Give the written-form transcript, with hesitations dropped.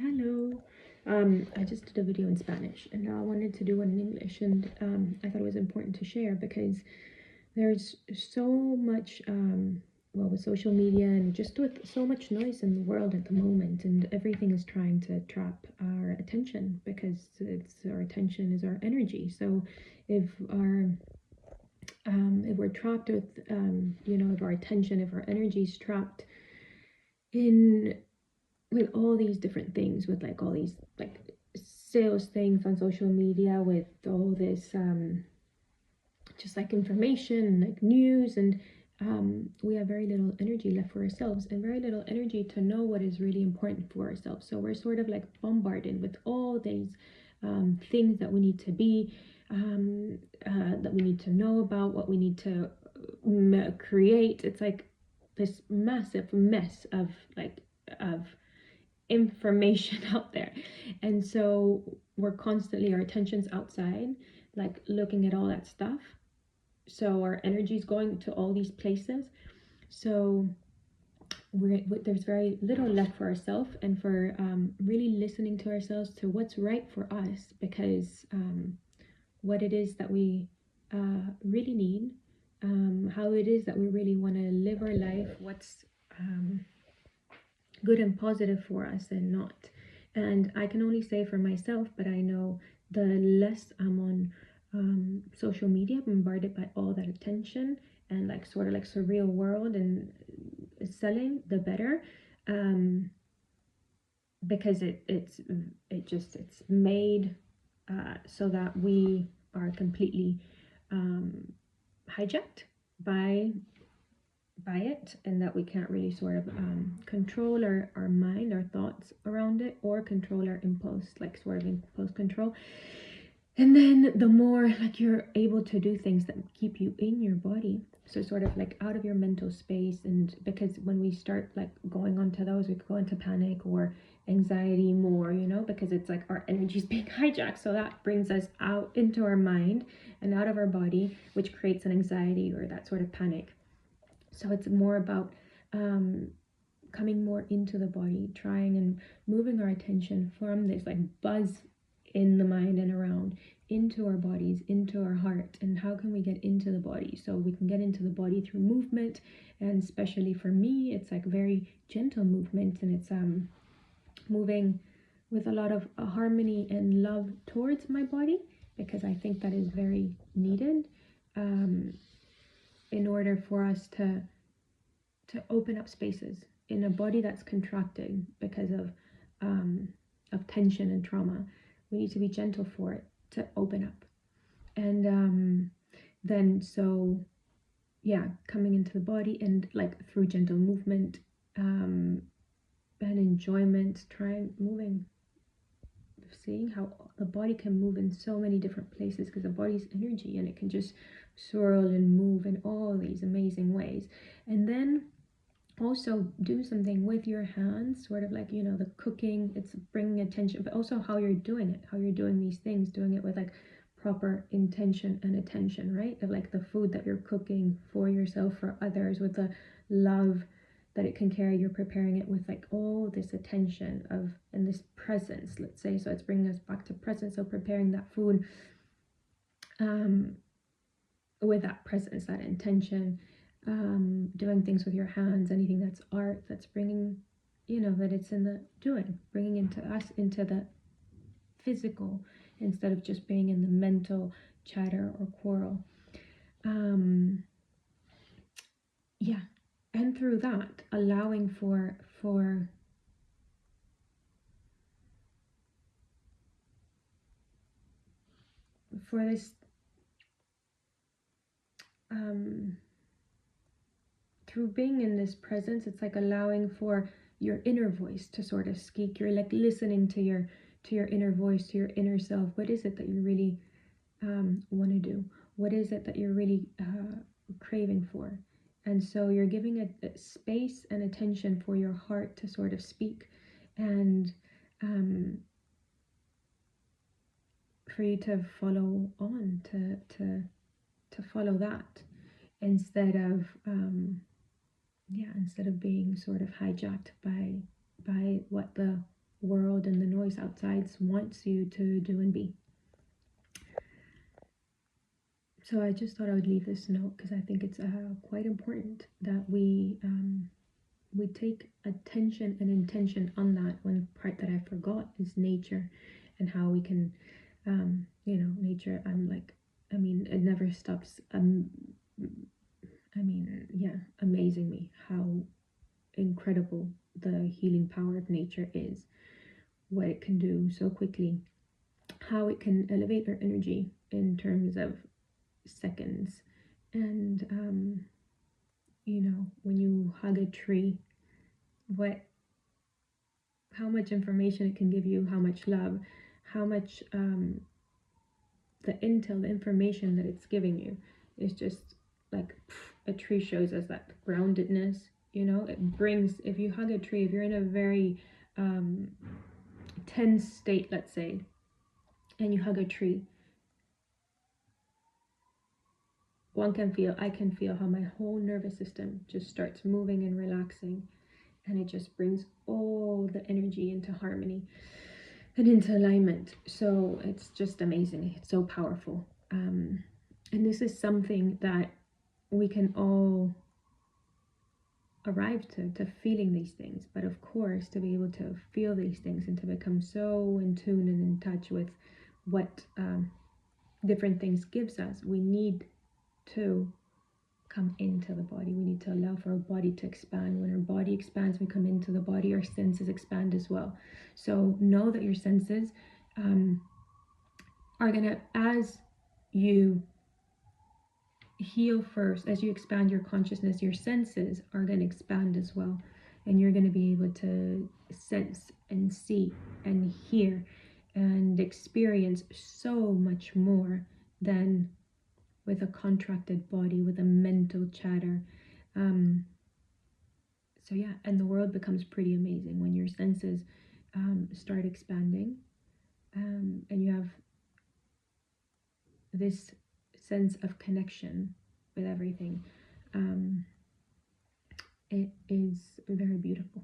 Hello. I just did a video in Spanish and now I wanted to do one in English, and I thought it was important to share because there's so much, well, with social media and just with so much noise in the world at the moment, and everything is trying to trap our attention because it's our attention is our energy. So if our if we're trapped with if our attention, if our energy is trapped in with all these different things, with like all these like sales things on social media, with all this just like information, like news, and we have very little energy left for ourselves and very little energy to know what is really important for ourselves. So we're sort of like bombarded with all these things that we need to be, that we need to know about, what we need to create. It's like this massive mess of like of information out there. And so we're constantly, our attention's outside, like looking at all that stuff. So our energy is going to all these places. So there's very little left for ourselves and for really listening to ourselves, to what's right for us, because what it is that we really need, how it is that we really want to live our life, what's good and positive for us and not. And I can only say for myself, but I know the less I'm on social media, bombarded by all that attention and like sort of like surreal world and selling, the better. Because it's made so that we are completely hijacked by it, and that we can't really sort of control our mind, our thoughts around it, or control our impulse, like sort of impulse control. And then the more like you're able to do things that keep you in your body, so sort of like out of your mental space. And because when we start like going onto those, we go into panic or anxiety more, because it's like our energy is being hijacked. So that brings us out into our mind and out of our body, which creates an anxiety or that sort of panic. So it's more about coming more into the body, trying and moving our attention from this like buzz in the mind and around into our bodies, into our heart. And how can we get into the body? So we can get into the body through movement, and especially for me, it's like very gentle movement, and it's moving with a lot of harmony and love towards my body, because I think that is very needed. In order for us to open up spaces in a body that's contracted because of tension and trauma. We need to be gentle for it to open up. And then coming into the body and like through gentle movement and enjoyment, trying moving, seeing how the body can move in so many different places, because the body's energy and it can just swirl and move in all these amazing ways. And then also do something with your hands, sort of like, the cooking, it's bringing attention, but also how you're doing it, how you're doing these things, doing it with like proper intention and attention, right? Of like the food that you're cooking for yourself, for others, with the love that it can carry. You're preparing it with like all this attention of and this presence, let's say. So it's bringing us back to presence. So preparing that food with that presence, that intention, doing things with your hands, anything that's art, that's bringing, that it's in the doing, bringing into us, into the physical, instead of just being in the mental chatter or quarrel. And through that, allowing for this through being in this presence, it's like allowing for your inner voice to sort of speak. You're like listening to your inner voice, to your inner self. What is it that you really want to do? What is it that you're really craving for? And so you're giving a space and attention for your heart to sort of speak, and for you to follow on, to follow that, instead of instead of being sort of hijacked by what the world and the noise outside wants you to do and be. So I just thought I would leave this note because I think it's quite important that we take attention and intention on that. One part that I forgot is nature, and how we can, nature. It never stops. Amazing me how incredible the healing power of nature is. What it can do so quickly, how it can elevate our energy in terms of seconds, and when you hug a tree, how much information it can give you, how much love, how much the intel, the information that it's giving you is just like a tree shows us that groundedness. It brings, if you hug a tree, if you're in a very tense state, let's say, and you hug a tree, I can feel how my whole nervous system just starts moving and relaxing, and it just brings all the energy into harmony and into alignment. So it's just amazing. It's so powerful. And this is something that we can all arrive to feeling these things. But of course, to be able to feel these things and to become so in tune and in touch with what different things gives us, we need to come into the body. We need to allow for our body to expand. When our body expands, we come into the body, our senses expand as well. So know that your senses are gonna, as you heal first, as you expand your consciousness, your senses are gonna expand as well. And you're gonna be able to sense and see and hear and experience so much more than with a contracted body, with a mental chatter. So yeah, and the world becomes pretty amazing when your senses start expanding, and you have this sense of connection with everything. It is very beautiful.